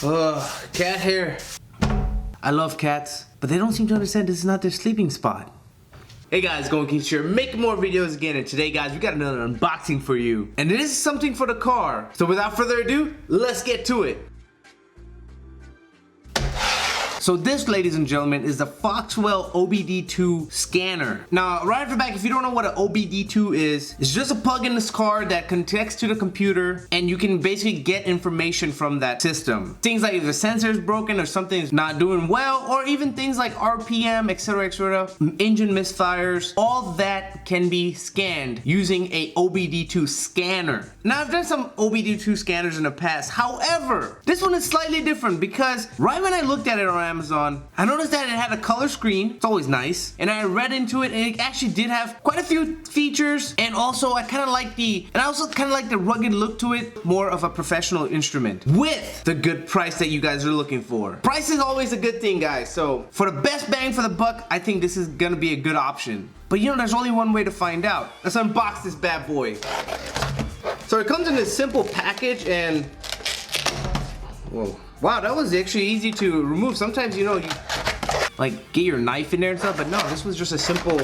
Cat hair. I love cats, but they don't seem to understand this is not their sleeping spot. Hey guys, Going King here, making more videos again, and today guys, we got another unboxing for you. And it is something for the car. So without further ado, let's get to it. So this, ladies and gentlemen, is the FOXWELL OBD2 scanner. Now, right off the back, if you don't know what an OBD2 is, it's just a plug in this car that connects to the computer, and you can basically get information from that system. Things like if the sensor is broken or something's not doing well, or even things like RPM, etc., engine misfires, all that can be scanned using a OBD2 scanner. Now, I've done some OBD2 scanners in the past. However, this one is slightly different because right when I looked at it on Amazon, I noticed that it had a color screen. It's always nice. And I read into it, and it actually did have quite a few features. And also, I kind of like the rugged look to it, more of a professional instrument with the good price that you guys are looking for. Price is always a good thing, guys. So for the best bang for the buck, I think this is gonna be a good option. But you know, there's only one way to find out. Let's unbox this bad boy. So it comes in this simple package, and whoa. Wow, that was actually easy to remove. Sometimes, you know, you like get your knife in there and stuff, but no, this was just a simple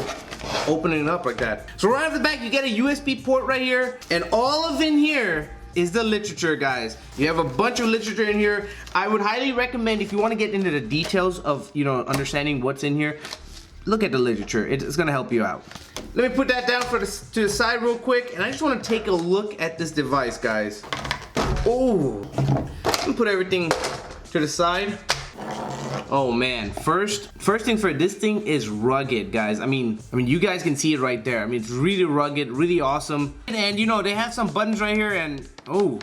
opening it up like that. So right off the back, you get a USB port right here, and all of in here is the literature, guys. You have a bunch of literature in here. I would highly recommend, if you want to get into the details of, you know, understanding what's in here, look at the literature. It's gonna help you out. Let me put that down to the side real quick, and I just want to take a look at this device, guys. Oh. Put everything to the side. Oh man, first thing for this thing is rugged, guys. I mean you guys can see it right there. I mean, it's really rugged, really awesome. And you know, they have some buttons right here, and oh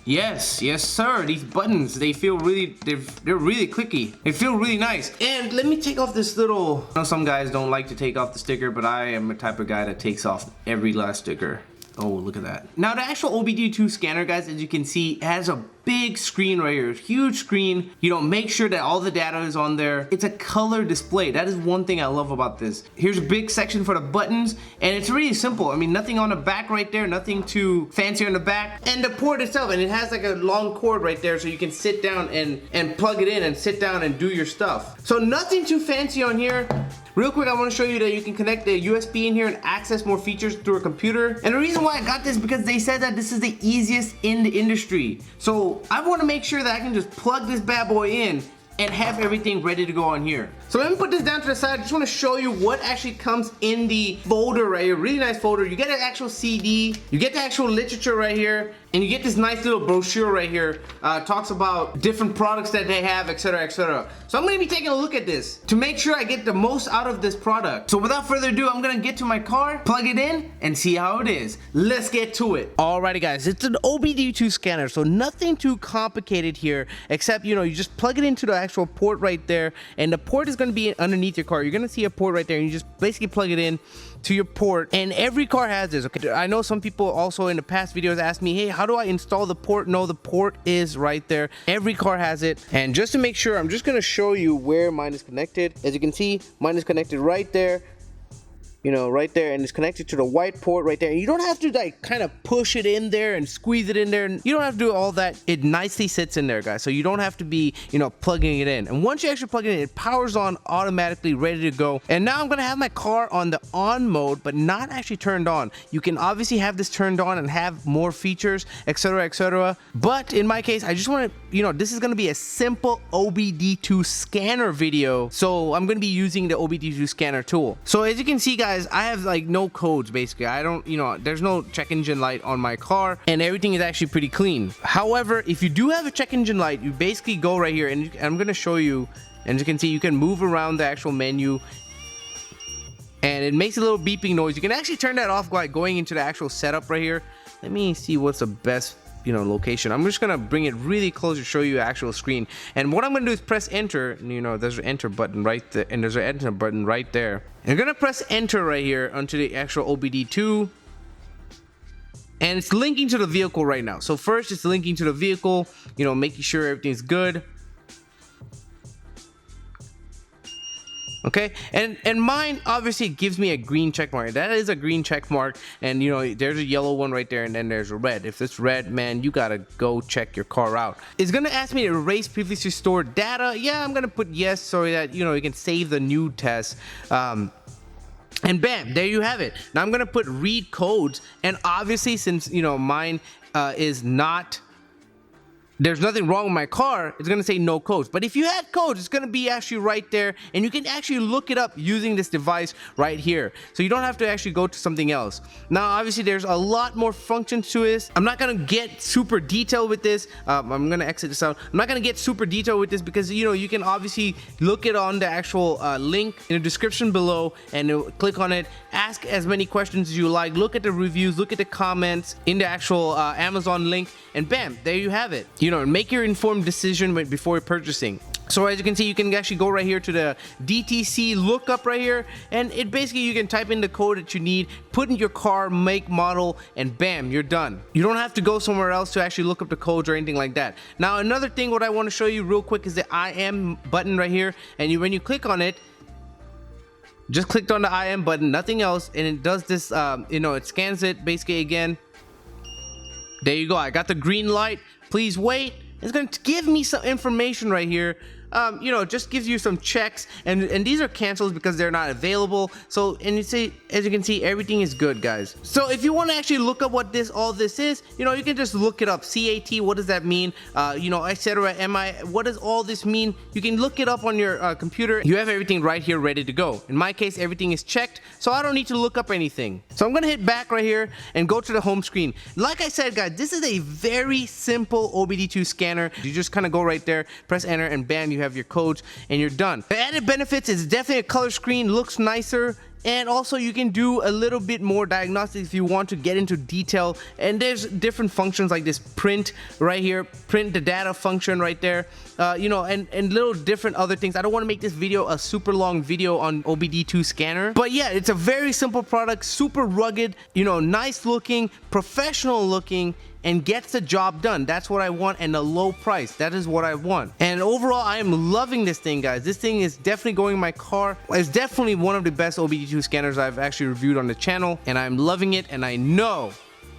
yes sir, these buttons, they feel really, they're really clicky. They feel really nice. And let me take off this little, I know some guys don't like to take off the sticker, but I am the type of guy that takes off every last sticker. Oh, look at that. Now, the actual OBD2 scanner, guys, as you can see, has a big screen right here, huge screen. You know, make sure that all the data is on there. It's a color display. That is one thing I love about this. Here's a big section for the buttons, and it's really simple. I mean, nothing on the back right there, nothing too fancy on the back. And the port itself, and it has like a long cord right there, so you can sit down and plug it in and sit down and do your stuff. So nothing too fancy on here. Real quick, I want to show you that you can connect the USB in here and access more features through a computer. And the reason why I got this is because they said that this is the easiest in the industry. So I want to make sure that I can just plug this bad boy in and have everything ready to go on here. So let me put this down to the side. I just want to show you what actually comes in the folder right here. Really nice folder. You get an actual CD, you get the actual literature right here, and you get this nice little brochure right here. Talks about different products that they have, etc., etc. So I'm going to be taking a look at this to make sure I get the most out of this product. So without further ado, I'm going to get to my car, plug it in, and see how it is. Let's get to it. Alrighty guys, it's an OBD2 scanner, so nothing too complicated here, except, you know, you just plug it into the actual port right there, and the port is going to be underneath your car. You're going to see a port right there, and you just basically plug it in to your port, and every car has this. Okay, I know some people also in the past videos asked me, hey, how do I install the port? No, the port is right there. Every car has it. And just to make sure, I'm just going to show you where mine is connected. As you can see, mine is connected right there, you know, right there, and it's connected to the white port right there. And you don't have to like kind of push it in there and squeeze it in there, and you don't have to do all that. It nicely sits in there, guys, so you don't have to be, you know, plugging it in. And once you actually plug it in, it powers on automatically, ready to go. And now I'm gonna have my car on the on mode, but not actually turned on. You can obviously have this turned on and have more features, etc., etc. But in my case, I just want to, you know, this is gonna be a simple OBD2 scanner video, so I'm gonna be using the OBD2 scanner tool. So as you can see, guys, I have like no codes basically. I don't, you know, there's no check engine light on my car, and everything is actually pretty clean. However, if you do have a check engine light, you basically go right here, and I'm going to show you, and as you can see, you can move around the actual menu, and it makes a little beeping noise. You can actually turn that off by going into the actual setup right here. Let me see what's the best, you know, location. I'm just gonna bring it really close to show you the actual screen. And what I'm gonna do is press enter, and you know, there's an enter button right there, and there's an enter button right there. And you're gonna press enter right here onto the actual OBD2, and it's linking to the vehicle right now. So first it's linking to the vehicle, you know, making sure everything's good. Okay, and mine obviously gives me a green check mark. That is a green check mark, and you know there's a yellow one right there, and then there's a red. If it's red, man, you gotta go check your car out. It's gonna ask me to erase previously stored data. Yeah, I'm gonna put yes so that you know you can save the new test. And bam, there you have it. Now I'm gonna put read codes, and obviously since you know mine is not, there's nothing wrong with my car, it's gonna say no codes. But if you had codes, it's gonna be actually right there, and you can actually look it up using this device right here. So you don't have to actually go to something else. Now, obviously, there's a lot more functions to this. I'm not gonna get super detailed with this. I'm gonna exit this out. I'm not gonna get super detailed with this because you know you can obviously look it on the actual link in the description below, and click on it. Ask as many questions as you like. Look at the reviews. Look at the comments in the actual Amazon link, and bam, there you have it. You know, make your informed decision before purchasing. So as you can see, you can actually go right here to the DTC lookup right here, and it basically you can type in the code that you need, put in your car, make, model, and bam, you're done. You don't have to go somewhere else to actually look up the codes or anything like that. Now another thing what I want to show you real quick is the I am button right here, and when you click on it, just clicked on the I am button, nothing else, and it does this, you know, it scans it basically again. There you go, I got the green light. Please wait. It's going to give me some information right here. You know, just gives you some checks, and these are canceled because they're not available. So, and you see, as you can see, everything is good, guys. So if you want to actually look up what all this is, you know, you can just look it up. CAT, what does that mean? You know, etc. MI, what does all this mean? You can look it up on your computer. You have everything right here ready to go. In my case, everything is checked, so I don't need to look up anything. So I'm gonna hit back right here and go to the home screen. Like I said, guys, this is a very simple OBD2 scanner. You just kind of go right there, press enter, and bam, you have your codes, and you're done. The added benefits is definitely a color screen, looks nicer, and also you can do a little bit more diagnostics if you want to get into detail. And there's different functions like this print right here, print the data function right there, you know, and little different other things. I don't want to make this video a super long video on OBD2 scanner, but yeah, it's a very simple product, super rugged, you know, nice looking, professional looking, and gets the job done. That's what I want, and a low price. That is what I want. And overall, I am loving this thing, guys. This thing is definitely going in my car. It's definitely one of the best OBD2 scanners I've actually reviewed on the channel, and I'm loving it, and I know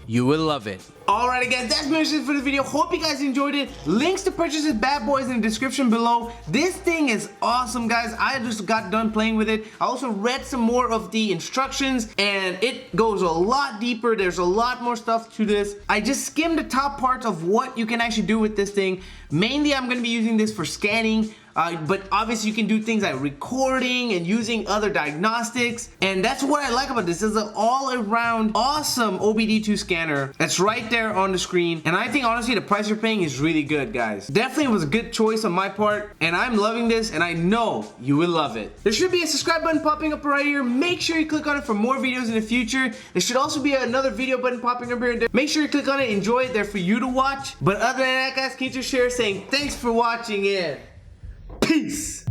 you will love it. Alright guys, that's pretty much it for the video. Hope you guys enjoyed it. Links to purchase this bad boy is in the description below. This thing is awesome, guys. I just got done playing with it. I also read some more of the instructions, and it goes a lot deeper. There's a lot more stuff to this. I just skimmed the top parts of what you can actually do with this thing. Mainly, I'm going to be using this for scanning. But obviously you can do things like recording and using other diagnostics, and that's what I like about this. This is an all-around awesome OBD2 scanner that's right there on the screen, and I think honestly the price you're paying is really good, guys. Definitely was a good choice on my part, and I'm loving this, and I know you will love it. There should be a subscribe button popping up right here. Make sure you click on it for more videos in the future. There should also be another video button popping up here and there. Make sure you click on it, enjoy it, there for you to watch. But other than that, guys, keep your share saying thanks for watching it. Peace!